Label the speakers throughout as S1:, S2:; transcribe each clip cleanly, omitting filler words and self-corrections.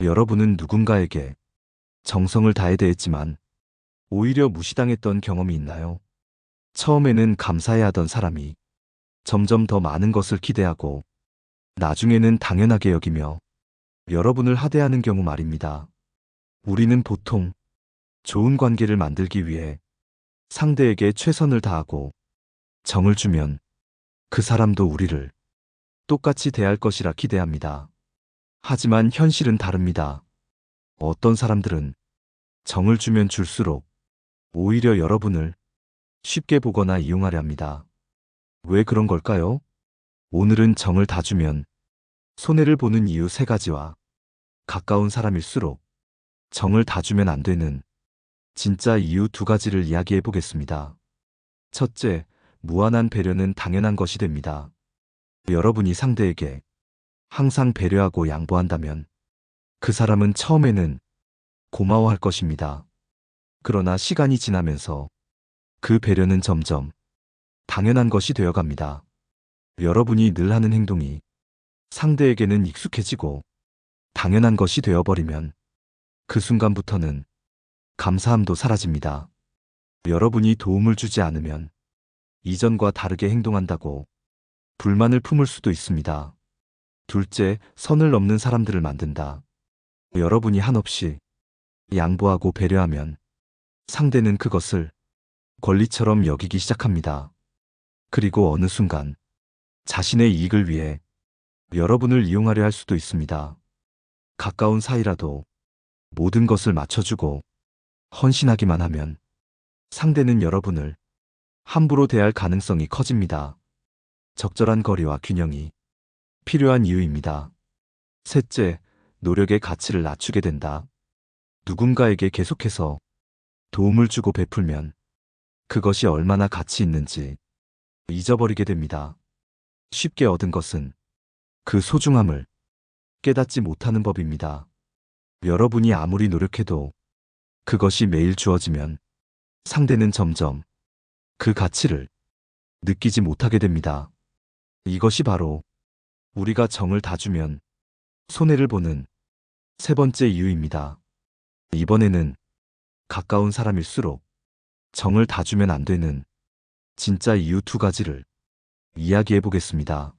S1: 여러분은 누군가에게 정성을 다해 대했지만 오히려 무시당했던 경험이 있나요? 처음에는 감사해야 하던 사람이 점점 더 많은 것을 기대하고 나중에는 당연하게 여기며 여러분을 하대하는 경우 말입니다. 우리는 보통 좋은 관계를 만들기 위해 상대에게 최선을 다하고 정을 주면 그 사람도 우리를 똑같이 대할 것이라 기대합니다. 하지만 현실은 다릅니다. 어떤 사람들은 정을 주면 줄수록 오히려 여러분을 쉽게 보거나 이용하려 합니다. 왜 그런 걸까요? 오늘은 정을 다 주면 손해를 보는 이유 3가지와 가까운 사람일수록 정을 다 주면 안 되는 진짜 이유 2가지를 이야기해 보겠습니다. 첫째, 무한한 배려는 당연한 것이 됩니다. 여러분이 상대에게 항상 배려하고 양보한다면 그 사람은 처음에는 고마워할 것입니다. 그러나 시간이 지나면서 그 배려는 점점 당연한 것이 되어갑니다. 여러분이 늘 하는 행동이 상대에게는 익숙해지고 당연한 것이 되어버리면 그 순간부터는 감사함도 사라집니다. 여러분이 도움을 주지 않으면 이전과 다르게 행동한다고 불만을 품을 수도 있습니다. 둘째, 선을 넘는 사람들을 만든다. 여러분이 한없이 양보하고 배려하면 상대는 그것을 권리처럼 여기기 시작합니다. 그리고 어느 순간 자신의 이익을 위해 여러분을 이용하려 할 수도 있습니다. 가까운 사이라도 모든 것을 맞춰주고 헌신하기만 하면 상대는 여러분을 함부로 대할 가능성이 커집니다. 적절한 거리와 균형이 필요한 이유입니다. 셋째, 노력의 가치를 낮추게 된다. 누군가에게 계속해서 도움을 주고 베풀면 그것이 얼마나 가치 있는지 잊어버리게 됩니다. 쉽게 얻은 것은 그 소중함을 깨닫지 못하는 법입니다. 여러분이 아무리 노력해도 그것이 매일 주어지면 상대는 점점 그 가치를 느끼지 못하게 됩니다. 이것이 바로 우리가 정을 다 주면 손해를 보는 3번째 이유입니다. 이번에는 가까운 사람일수록 정을 다 주면 안 되는 진짜 이유 2가지를 이야기해 보겠습니다.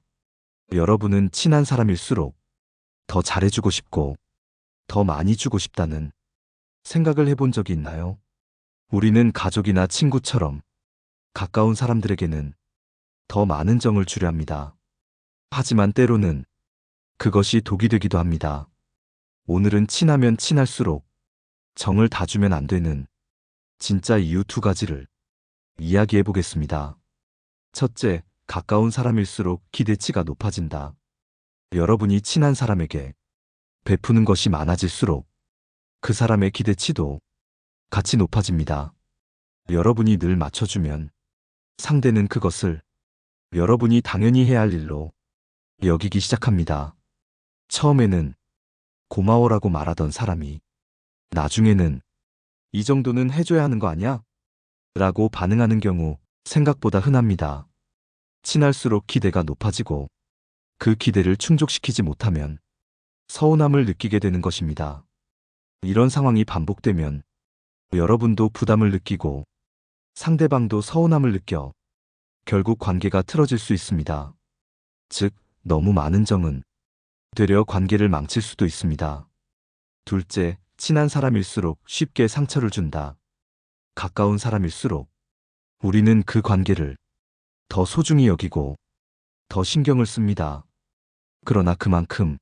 S1: 여러분은 친한 사람일수록 더 잘해주고 싶고 더 많이 주고 싶다는 생각을 해본 적이 있나요? 우리는 가족이나 친구처럼 가까운 사람들에게는 더 많은 정을 주려 합니다. 하지만 때로는 그것이 독이 되기도 합니다. 오늘은 친하면 친할수록 정을 다 주면 안 되는 진짜 이유 2가지를 이야기해 보겠습니다. 첫째, 가까운 사람일수록 기대치가 높아진다. 여러분이 친한 사람에게 베푸는 것이 많아질수록 그 사람의 기대치도 같이 높아집니다. 여러분이 늘 맞춰주면 상대는 그것을 여러분이 당연히 해야 할 일로 여기기 시작합니다. 처음에는 고마워라고 말하던 사람이 나중에는 이 정도는 해줘야 하는 거 아니야? 라고 반응하는 경우 생각보다 흔합니다. 친할수록 기대가 높아지고 그 기대를 충족시키지 못하면 서운함을 느끼게 되는 것입니다. 이런 상황이 반복되면 여러분도 부담을 느끼고 상대방도 서운함을 느껴 결국 관계가 틀어질 수 있습니다. 즉, 너무 많은 정은 되려 관계를 망칠 수도 있습니다. 둘째, 친한 사람일수록 쉽게 상처를 준다. 가까운 사람일수록 우리는 그 관계를 더 소중히 여기고 더 신경을 씁니다. 그러나 그만큼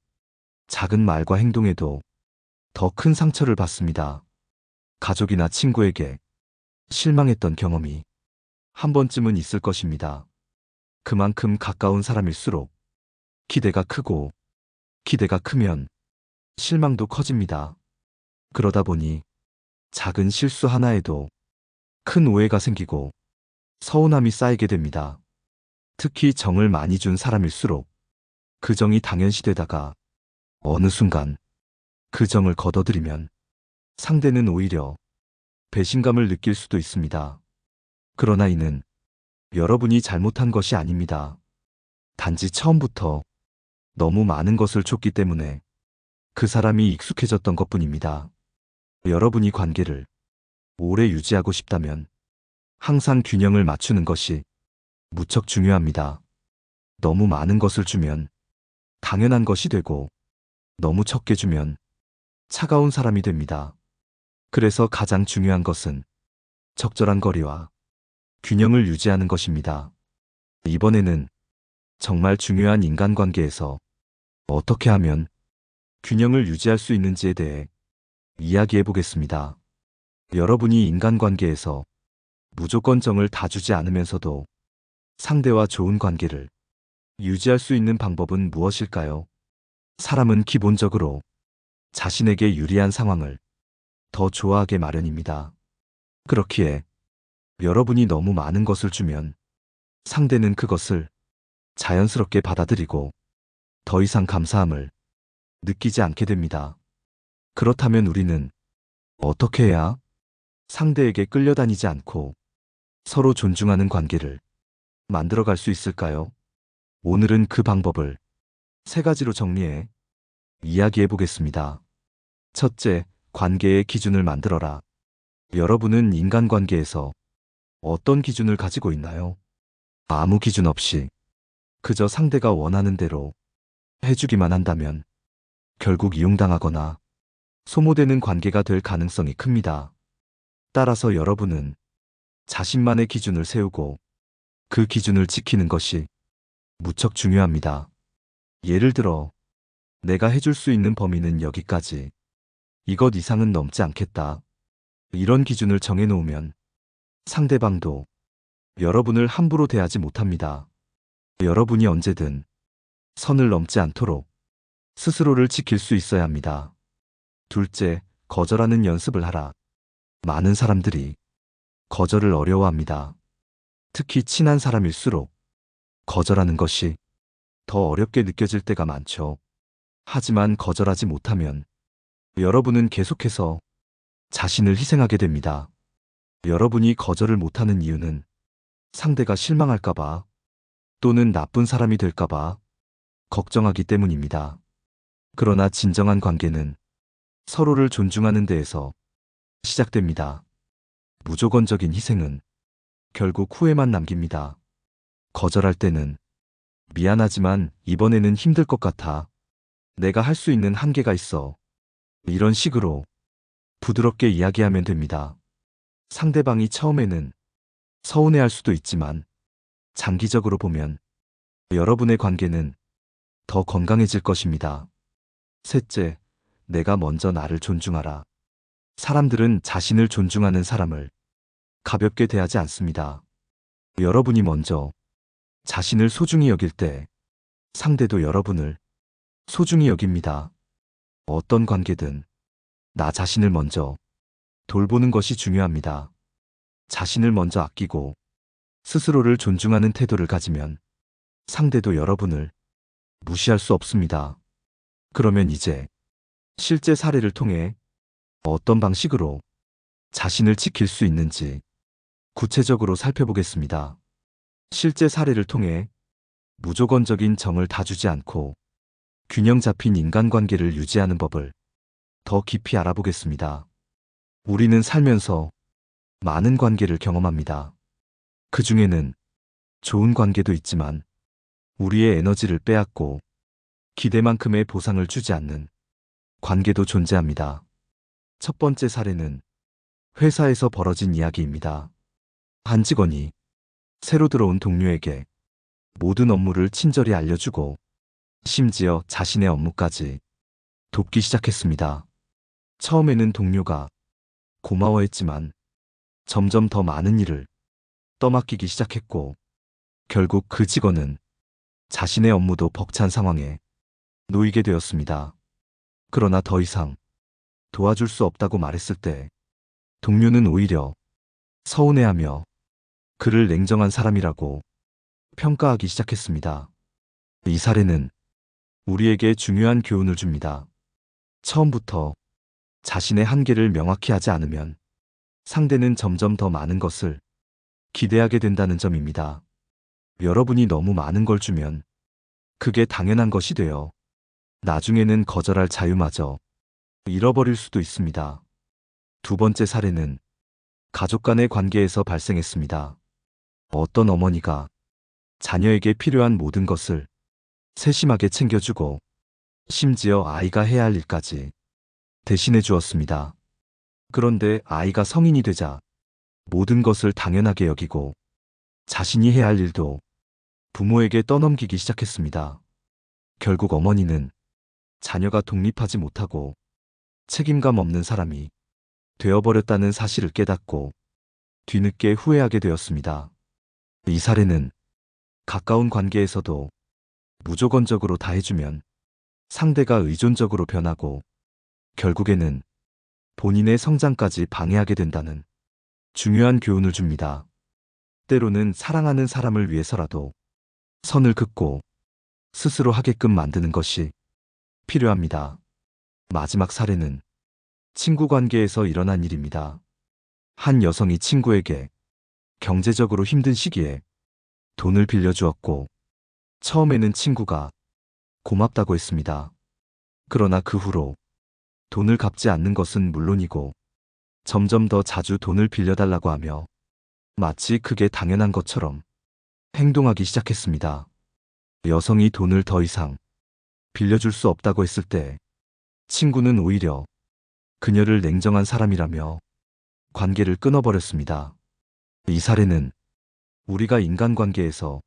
S1: 작은 말과 행동에도 더 큰 상처를 받습니다. 가족이나 친구에게 실망했던 경험이 한 번쯤은 있을 것입니다. 그만큼 가까운 사람일수록 기대가 크고 기대가 크면 실망도 커집니다. 그러다 보니 작은 실수 하나에도 큰 오해가 생기고 서운함이 쌓이게 됩니다. 특히 정을 많이 준 사람일수록 그 정이 당연시되다가 어느 순간 그 정을 거둬들이면 상대는 오히려 배신감을 느낄 수도 있습니다. 그러나 이는 여러분이 잘못한 것이 아닙니다. 단지 처음부터 너무 많은 것을 줬기 때문에 그 사람이 익숙해졌던 것뿐입니다. 여러분이 관계를 오래 유지하고 싶다면 항상 균형을 맞추는 것이 무척 중요합니다. 너무 많은 것을 주면 당연한 것이 되고 너무 적게 주면 차가운 사람이 됩니다. 그래서 가장 중요한 것은 적절한 거리와 균형을 유지하는 것입니다. 이번에는 정말 중요한 인간관계에서 어떻게 하면 균형을 유지할 수 있는지에 대해 이야기해 보겠습니다. 여러분이 인간관계에서 무조건 정을 다 주지 않으면서도 상대와 좋은 관계를 유지할 수 있는 방법은 무엇일까요? 사람은 기본적으로 자신에게 유리한 상황을 더 좋아하게 마련입니다. 그렇기에 여러분이 너무 많은 것을 주면 상대는 그것을 자연스럽게 받아들이고 더 이상 감사함을 느끼지 않게 됩니다. 그렇다면 우리는 어떻게 해야 상대에게 끌려다니지 않고 서로 존중하는 관계를 만들어갈 수 있을까요? 오늘은 그 방법을 3가지로 정리해 이야기해 보겠습니다. 첫째, 관계의 기준을 만들어라. 여러분은 인간관계에서 어떤 기준을 가지고 있나요? 아무 기준 없이 그저 상대가 원하는 대로 해주기만 한다면 결국 이용당하거나 소모되는 관계가 될 가능성이 큽니다. 따라서 여러분은 자신만의 기준을 세우고 그 기준을 지키는 것이 무척 중요합니다. 예를 들어, 내가 해줄 수 있는 범위는 여기까지. 이것 이상은 넘지 않겠다. 이런 기준을 정해놓으면 상대방도 여러분을 함부로 대하지 못합니다. 여러분이 언제든 선을 넘지 않도록 스스로를 지킬 수 있어야 합니다. 둘째, 거절하는 연습을 하라. 많은 사람들이 거절을 어려워합니다. 특히 친한 사람일수록 거절하는 것이 더 어렵게 느껴질 때가 많죠. 하지만 거절하지 못하면 여러분은 계속해서 자신을 희생하게 됩니다. 여러분이 거절을 못하는 이유는 상대가 실망할까봐 또는 나쁜 사람이 될까봐 걱정하기 때문입니다. 그러나 진정한 관계는 서로를 존중하는 데에서 시작됩니다. 무조건적인 희생은 결국 후회만 남깁니다. 거절할 때는 미안하지만 이번에는 힘들 것 같아. 내가 할 수 있는 한계가 있어. 이런 식으로 부드럽게 이야기하면 됩니다. 상대방이 처음에는 서운해할 수도 있지만 장기적으로 보면 여러분의 관계는 더 건강해질 것입니다. 셋째, 내가 먼저 나를 존중하라. 사람들은 자신을 존중하는 사람을 가볍게 대하지 않습니다. 여러분이 먼저 자신을 소중히 여길 때 상대도 여러분을 소중히 여깁니다. 어떤 관계든 나 자신을 먼저 돌보는 것이 중요합니다. 자신을 먼저 아끼고 스스로를 존중하는 태도를 가지면 상대도 여러분을 무시할 수 없습니다. 그러면 이제 실제 사례를 통해 어떤 방식으로 자신을 지킬 수 있는지 구체적으로 살펴보겠습니다. 실제 사례를 통해 무조건적인 정을 다 주지 않고 균형 잡힌 인간관계를 유지하는 법을 더 깊이 알아보겠습니다. 우리는 살면서 많은 관계를 경험합니다. 그 중에는 좋은 관계도 있지만 우리의 에너지를 빼앗고 기대만큼의 보상을 주지 않는 관계도 존재합니다. 첫 번째 사례는 회사에서 벌어진 이야기입니다. 한 직원이 새로 들어온 동료에게 모든 업무를 친절히 알려주고 심지어 자신의 업무까지 돕기 시작했습니다. 처음에는 동료가 고마워했지만 점점 더 많은 일을 떠맡기기 시작했고 결국 그 직원은 자신의 업무도 벅찬 상황에 놓이게 되었습니다. 그러나 더 이상 도와줄 수 없다고 말했을 때 동료는 오히려 서운해하며 그를 냉정한 사람이라고 평가하기 시작했습니다. 이 사례는 우리에게 중요한 교훈을 줍니다. 처음부터 자신의 한계를 명확히 하지 않으면 상대는 점점 더 많은 것을 기대하게 된다는 점입니다. 여러분이 너무 많은 걸 주면 그게 당연한 것이 되어 나중에는 거절할 자유마저 잃어버릴 수도 있습니다. 두 번째 사례는 가족 간의 관계에서 발생했습니다. 어떤 어머니가 자녀에게 필요한 모든 것을 세심하게 챙겨주고 심지어 아이가 해야 할 일까지 대신해 주었습니다. 그런데 아이가 성인이 되자 모든 것을 당연하게 여기고 자신이 해야 할 일도 부모에게 떠넘기기 시작했습니다. 결국 어머니는 자녀가 독립하지 못하고 책임감 없는 사람이 되어버렸다는 사실을 깨닫고 뒤늦게 후회하게 되었습니다. 이 사례는 가까운 관계에서도 무조건적으로 다 해주면 상대가 의존적으로 변하고 결국에는 본인의 성장까지 방해하게 된다는 중요한 교훈을 줍니다. 때로는 사랑하는 사람을 위해서라도 선을 긋고 스스로 하게끔 만드는 것이 필요합니다. 마지막 사례는 친구 관계에서 일어난 일입니다. 한 여성이 친구에게 경제적으로 힘든 시기에 돈을 빌려주었고 처음에는 친구가 고맙다고 했습니다. 그러나 그 후로 돈을 갚지 않는 것은 물론이고 점점 더 자주 돈을 빌려달라고 하며 마치 그게 당연한 것처럼 행동하기 시작했습니다. 여성이 돈을 더 이상 빌려줄 수 없다고 했을 때 친구는 오히려 그녀를 냉정한 사람이라며 관계를 끊어버렸습니다. 이 사례는 우리가 인간관계에서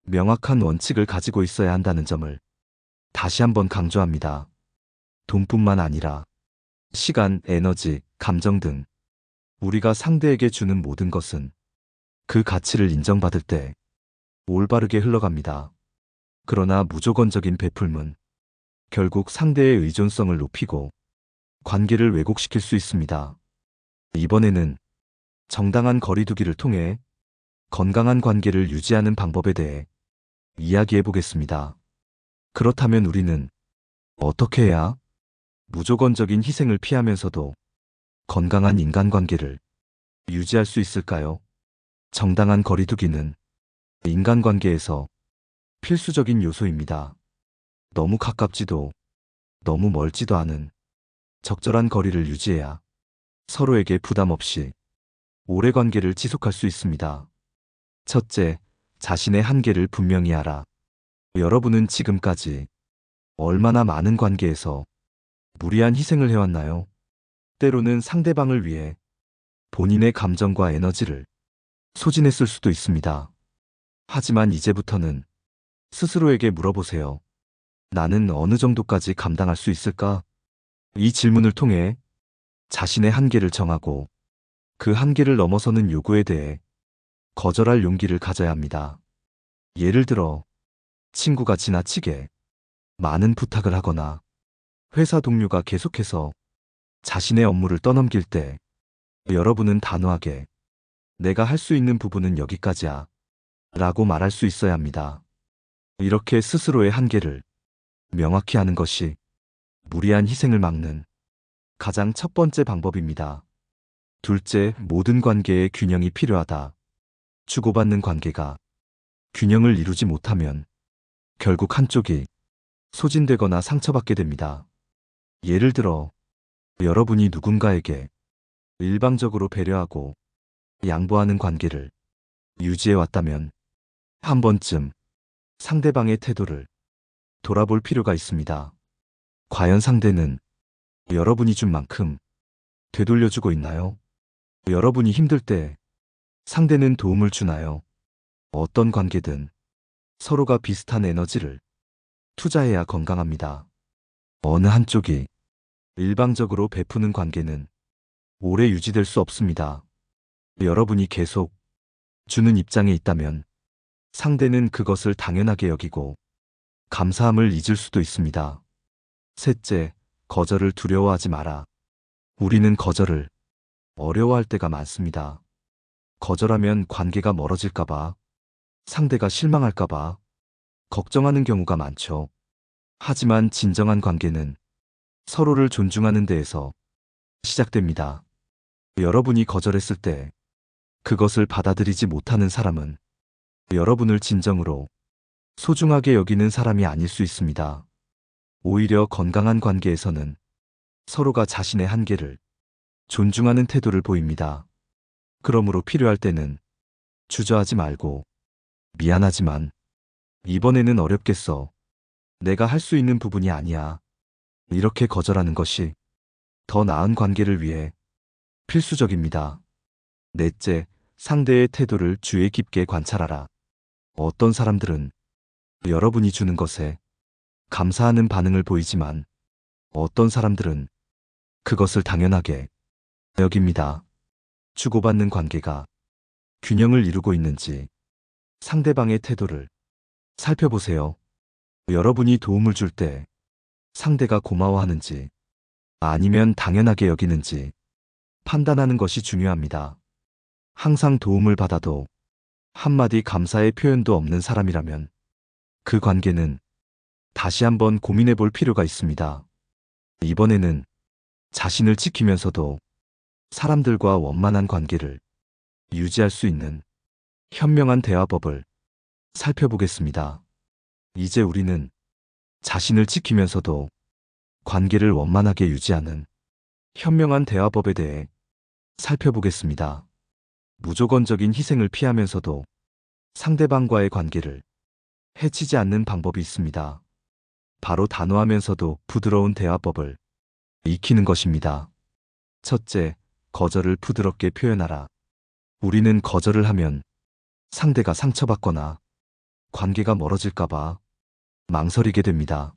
S1: 명확한 원칙을 가지고 있어야 한다는 점을 다시 한번 강조합니다. 돈뿐만 아니라 시간, 에너지, 감정 등 우리가 상대에게 주는 모든 것은 그 가치를 인정받을 때 올바르게 흘러갑니다. 그러나 무조건적인 베풀문 결국 상대의 의존성을 높이고 관계를 왜곡시킬 수 있습니다. 이번에는 정당한 거리두기를 통해 건강한 관계를 유지하는 방법에 대해 이야기해 보겠습니다. 그렇다면 우리는 어떻게 해야 무조건적인 희생을 피하면서도 건강한 인간관계를 유지할 수 있을까요? 정당한 거리두기는 인간관계에서 필수적인 요소입니다. 너무 가깝지도 너무 멀지도 않은 적절한 거리를 유지해야 서로에게 부담 없이 오래 관계를 지속할 수 있습니다. 첫째, 자신의 한계를 분명히 알아. 여러분은 지금까지 얼마나 많은 관계에서 무리한 희생을 해왔나요? 때로는 상대방을 위해 본인의 감정과 에너지를 소진했을 수도 있습니다. 하지만 이제부터는 스스로에게 물어보세요. 나는 어느 정도까지 감당할 수 있을까? 이 질문을 통해 자신의 한계를 정하고 그 한계를 넘어서는 요구에 대해 거절할 용기를 가져야 합니다. 예를 들어 친구가 지나치게 많은 부탁을 하거나 회사 동료가 계속해서 자신의 업무를 떠넘길 때 여러분은 단호하게 내가 할 수 있는 부분은 여기까지야 라고 말할 수 있어야 합니다. 이렇게 스스로의 한계를 명확히 하는 것이 무리한 희생을 막는 가장 첫 번째 방법입니다. 둘째, 모든 관계에 균형이 필요하다. 주고받는 관계가 균형을 이루지 못하면 결국 한쪽이 소진되거나 상처받게 됩니다. 예를 들어 여러분이 누군가에게 일방적으로 배려하고 양보하는 관계를 유지해 왔다면 한 번쯤 상대방의 태도를 돌아볼 필요가 있습니다. 과연 상대는 여러분이 준 만큼 되돌려주고 있나요? 여러분이 힘들 때 상대는 도움을 주나요? 어떤 관계든 서로가 비슷한 에너지를 투자해야 건강합니다. 어느 한쪽이 일방적으로 베푸는 관계는 오래 유지될 수 없습니다. 여러분이 계속 주는 입장에 있다면 상대는 그것을 당연하게 여기고 감사함을 잊을 수도 있습니다. 셋째, 거절을 두려워하지 마라. 우리는 거절을 어려워할 때가 많습니다. 거절하면 관계가 멀어질까봐, 상대가 실망할까봐 걱정하는 경우가 많죠. 하지만 진정한 관계는 서로를 존중하는 데에서 시작됩니다. 여러분이 거절했을 때 그것을 받아들이지 못하는 사람은 여러분을 진정으로 소중하게 여기는 사람이 아닐 수 있습니다. 오히려 건강한 관계에서는 서로가 자신의 한계를 존중하는 태도를 보입니다. 그러므로 필요할 때는 주저하지 말고 미안하지만 이번에는 어렵겠어. 내가 할 수 있는 부분이 아니야. 이렇게 거절하는 것이 더 나은 관계를 위해 필수적입니다. 넷째, 상대의 태도를 주의 깊게 관찰하라. 어떤 사람들은 여러분이 주는 것에 감사하는 반응을 보이지만 어떤 사람들은 그것을 당연하게 여깁니다. 주고받는 관계가 균형을 이루고 있는지 상대방의 태도를 살펴보세요. 여러분이 도움을 줄 때 상대가 고마워하는지 아니면 당연하게 여기는지 판단하는 것이 중요합니다. 항상 도움을 받아도 한마디 감사의 표현도 없는 사람이라면 그 관계는 다시 한번 고민해 볼 필요가 있습니다. 이번에는 자신을 지키면서도 사람들과 원만한 관계를 유지할 수 있는 현명한 대화법을 살펴보겠습니다. 이제 우리는 자신을 지키면서도 관계를 원만하게 유지하는 현명한 대화법에 대해 살펴보겠습니다. 무조건적인 희생을 피하면서도 상대방과의 관계를 해치지 않는 방법이 있습니다. 바로 단호하면서도 부드러운 대화법을 익히는 것입니다. 첫째, 거절을 부드럽게 표현하라. 우리는 거절을 하면 상대가 상처받거나 관계가 멀어질까봐 망설이게 됩니다.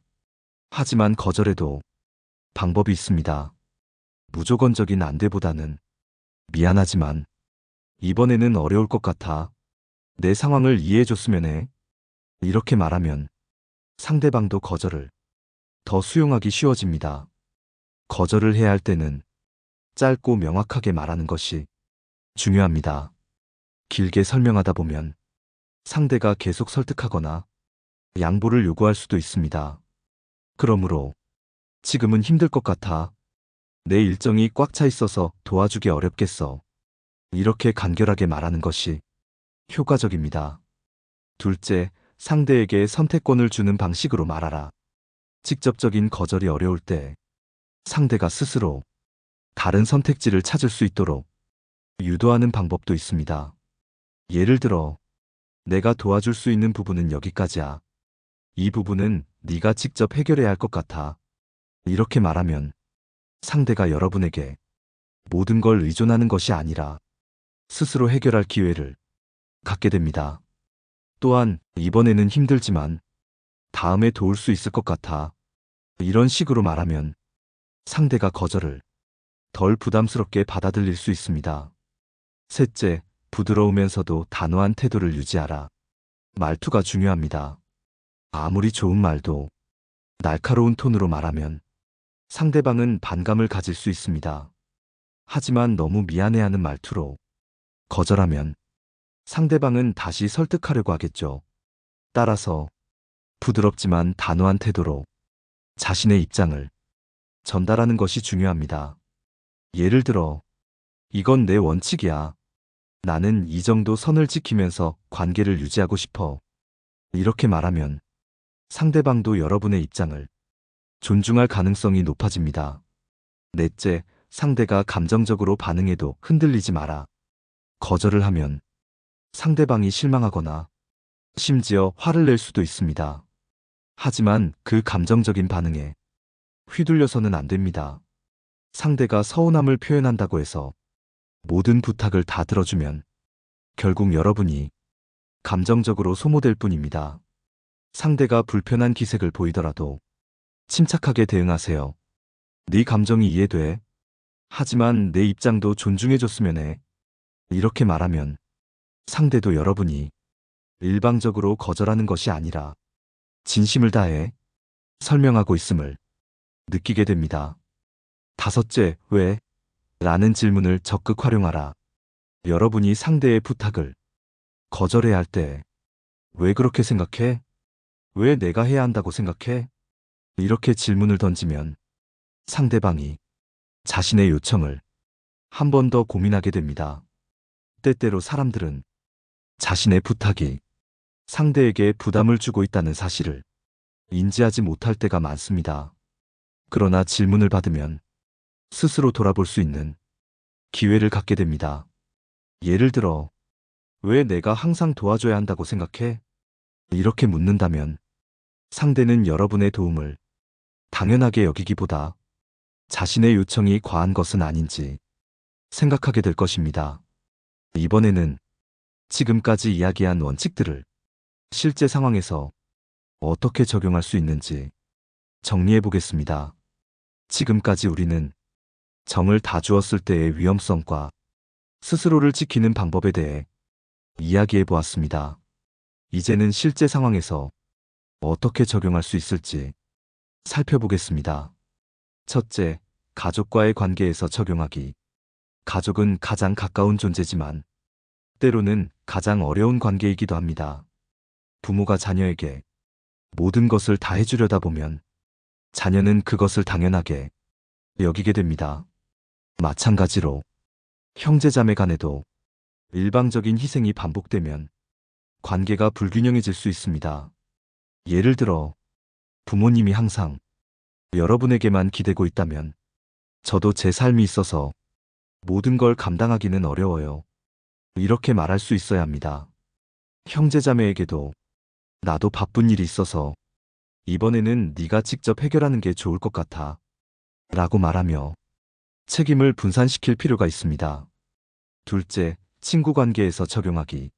S1: 하지만 거절에도 방법이 있습니다. 무조건적인 안돼보다는 미안하지만 이번에는 어려울 것 같아. 내 상황을 이해해줬으면 해. 이렇게 말하면 상대방도 거절을 더 수용하기 쉬워집니다. 거절을 해야 할 때는 짧고 명확하게 말하는 것이 중요합니다. 길게 설명하다 보면 상대가 계속 설득하거나 양보를 요구할 수도 있습니다. 그러므로 지금은 힘들 것 같아. 내 일정이 꽉 차 있어서 도와주기 어렵겠어. 이렇게 간결하게 말하는 것이 효과적입니다. 둘째, 상대에게 선택권을 주는 방식으로 말하라. 직접적인 거절이 어려울 때 상대가 스스로 다른 선택지를 찾을 수 있도록 유도하는 방법도 있습니다. 예를 들어, 내가 도와줄 수 있는 부분은 여기까지야. 이 부분은 네가 직접 해결해야 할 것 같아. 이렇게 말하면 상대가 여러분에게 모든 걸 의존하는 것이 아니라 스스로 해결할 기회를 갖게 됩니다. 또한 이번에는 힘들지만 다음에 도울 수 있을 것 같아. 이런 식으로 말하면 상대가 거절을 덜 부담스럽게 받아들일 수 있습니다. 셋째, 부드러우면서도 단호한 태도를 유지하라. 말투가 중요합니다. 아무리 좋은 말도 날카로운 톤으로 말하면 상대방은 반감을 가질 수 있습니다. 하지만 너무 미안해하는 말투로 거절하면 상대방은 다시 설득하려고 하겠죠. 따라서 부드럽지만 단호한 태도로 자신의 입장을 전달하는 것이 중요합니다. 예를 들어, 이건 내 원칙이야. 나는 이 정도 선을 지키면서 관계를 유지하고 싶어. 이렇게 말하면 상대방도 여러분의 입장을 존중할 가능성이 높아집니다. 넷째, 상대가 감정적으로 반응해도 흔들리지 마라. 거절을 하면 상대방이 실망하거나 심지어 화를 낼 수도 있습니다. 하지만 그 감정적인 반응에 휘둘려서는 안 됩니다. 상대가 서운함을 표현한다고 해서 모든 부탁을 다 들어주면 결국 여러분이 감정적으로 소모될 뿐입니다. 상대가 불편한 기색을 보이더라도 침착하게 대응하세요. 네 감정이 이해돼. 하지만 내 입장도 존중해줬으면 해. 이렇게 말하면 상대도 여러분이 일방적으로 거절하는 것이 아니라 진심을 다해 설명하고 있음을 느끼게 됩니다. 다섯째, 왜? 라는 질문을 적극 활용하라. 여러분이 상대의 부탁을 거절해야 할 때, 왜 그렇게 생각해? 왜 내가 해야 한다고 생각해? 이렇게 질문을 던지면 상대방이 자신의 요청을 한 번 더 고민하게 됩니다. 때때로 사람들은 자신의 부탁이 상대에게 부담을 주고 있다는 사실을 인지하지 못할 때가 많습니다. 그러나 질문을 받으면 스스로 돌아볼 수 있는 기회를 갖게 됩니다. 예를 들어, 왜 내가 항상 도와줘야 한다고 생각해? 이렇게 묻는다면 상대는 여러분의 도움을 당연하게 여기기보다 자신의 요청이 과한 것은 아닌지 생각하게 될 것입니다. 이번에는 지금까지 이야기한 원칙들을 실제 상황에서 어떻게 적용할 수 있는지 정리해 보겠습니다. 지금까지 우리는 정을 다 주었을 때의 위험성과 스스로를 지키는 방법에 대해 이야기해 보았습니다. 이제는 실제 상황에서 어떻게 적용할 수 있을지 살펴보겠습니다. 첫째, 가족과의 관계에서 적용하기. 가족은 가장 가까운 존재지만 때로는 가장 어려운 관계이기도 합니다. 부모가 자녀에게 모든 것을 다 해주려다 보면 자녀는 그것을 당연하게 여기게 됩니다. 마찬가지로 형제자매 간에도 일방적인 희생이 반복되면 관계가 불균형해질 수 있습니다. 예를 들어 부모님이 항상 여러분에게만 기대고 있다면 저도 제 삶이 있어서 모든 걸 감당하기는 어려워요. 이렇게 말할 수 있어야 합니다. 형제자매에게도 나도 바쁜 일이 있어서 이번에는 네가 직접 해결하는 게 좋을 것 같아 라고 말하며 책임을 분산시킬 필요가 있습니다. 둘째, 친구 관계에서 적용하기.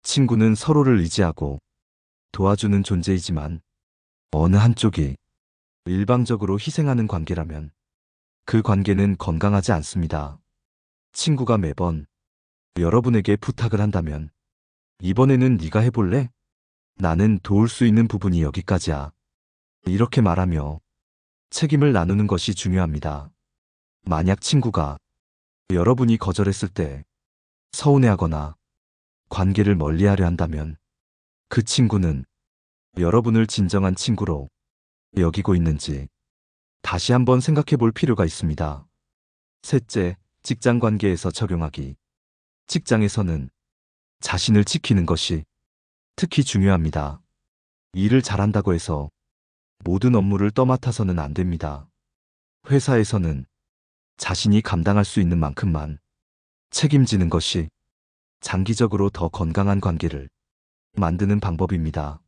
S1: 친구는 서로를 의지하고 도와주는 존재이지만 어느 한쪽이 일방적으로 희생하는 관계라면 그 관계는 건강하지 않습니다. 친구가 매번 여러분에게 부탁을 한다면 이번에는 네가 해볼래? 나는 도울 수 있는 부분이 여기까지야. 이렇게 말하며 책임을 나누는 것이 중요합니다. 만약 친구가 여러분이 거절했을 때 서운해하거나 관계를 멀리하려 한다면 그 친구는 여러분을 진정한 친구로 여기고 있는지 다시 한번 생각해 볼 필요가 있습니다. 셋째, 직장 관계에서 적용하기. 직장에서는 자신을 지키는 것이 특히 중요합니다. 일을 잘한다고 해서 모든 업무를 떠맡아서는 안 됩니다. 회사에서는 자신이 감당할 수 있는 만큼만 책임지는 것이 장기적으로 더 건강한 관계를 만드는 방법입니다.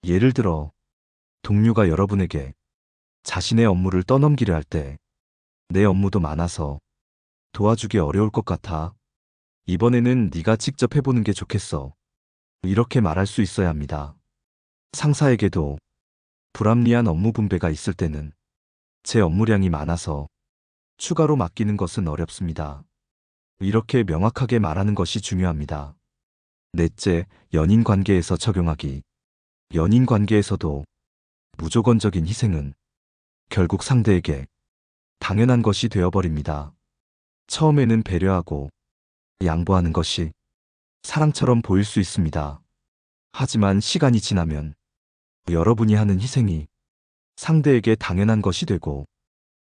S1: 예를 들어 동료가 여러분에게 자신의 업무를 떠넘기려 할 때 내 업무도 많아서 도와주기 어려울 것 같아. 이번에는 네가 직접 해보는 게 좋겠어. 이렇게 말할 수 있어야 합니다. 상사에게도 불합리한 업무 분배가 있을 때는 제 업무량이 많아서 추가로 맡기는 것은 어렵습니다. 이렇게 명확하게 말하는 것이 중요합니다. 넷째, 연인 관계에서 적용하기. 연인 관계에서도 무조건적인 희생은 결국 상대에게 당연한 것이 되어버립니다. 처음에는 배려하고 양보하는 것이 사랑처럼 보일 수 있습니다. 하지만 시간이 지나면 여러분이 하는 희생이 상대에게 당연한 것이 되고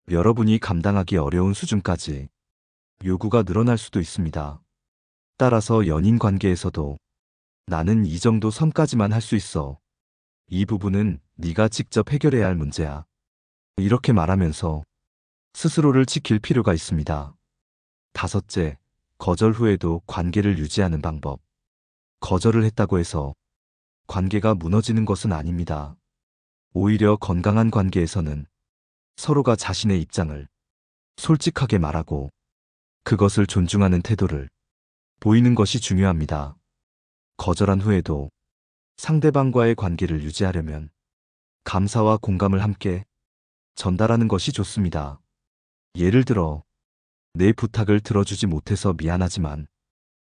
S1: 여러분이 감당하기 어려운 수준까지 요구가 늘어날 수도 있습니다. 따라서 연인 관계에서도 나는 이 정도 선까지만 할 수 있어. 이 부분은 네가 직접 해결해야 할 문제야. 이렇게 말하면서 스스로를 지킬 필요가 있습니다. 다섯째, 거절 후에도 관계를 유지하는 방법. 거절을 했다고 해서 관계가 무너지는 것은 아닙니다. 오히려 건강한 관계에서는 서로가 자신의 입장을 솔직하게 말하고 그것을 존중하는 태도를 보이는 것이 중요합니다. 거절한 후에도 상대방과의 관계를 유지하려면 감사와 공감을 함께 전달하는 것이 좋습니다. 예를 들어, 내 부탁을 들어주지 못해서 미안하지만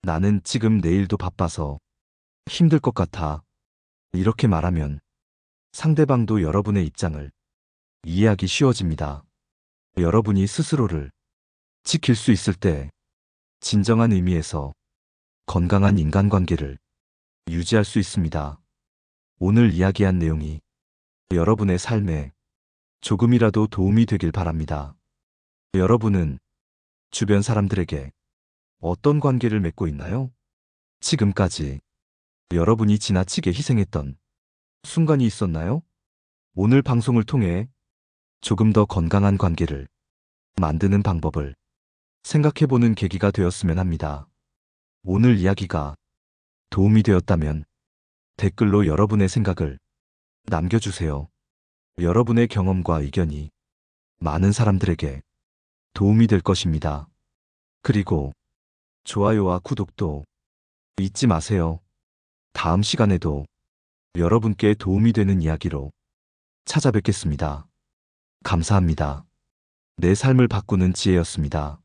S1: 나는 지금 내일도 바빠서 힘들 것 같아. 이렇게 말하면 상대방도 여러분의 입장을 이해하기 쉬워집니다. 여러분이 스스로를 지킬 수 있을 때 진정한 의미에서 건강한 인간관계를 유지할 수 있습니다. 오늘 이야기한 내용이 여러분의 삶에 조금이라도 도움이 되길 바랍니다. 여러분은 주변 사람들에게 어떤 관계를 맺고 있나요? 지금까지 여러분이 지나치게 희생했던 순간이 있었나요? 오늘 방송을 통해 조금 더 건강한 관계를 만드는 방법을 생각해보는 계기가 되었으면 합니다. 오늘 이야기가 도움이 되었다면 댓글로 여러분의 생각을 남겨주세요. 여러분의 경험과 의견이 많은 사람들에게 도움이 될 것입니다. 그리고 좋아요와 구독도 잊지 마세요. 다음 시간에도 여러분께 도움이 되는 이야기로 찾아뵙겠습니다. 감사합니다. 내 삶을 바꾸는 지혜였습니다.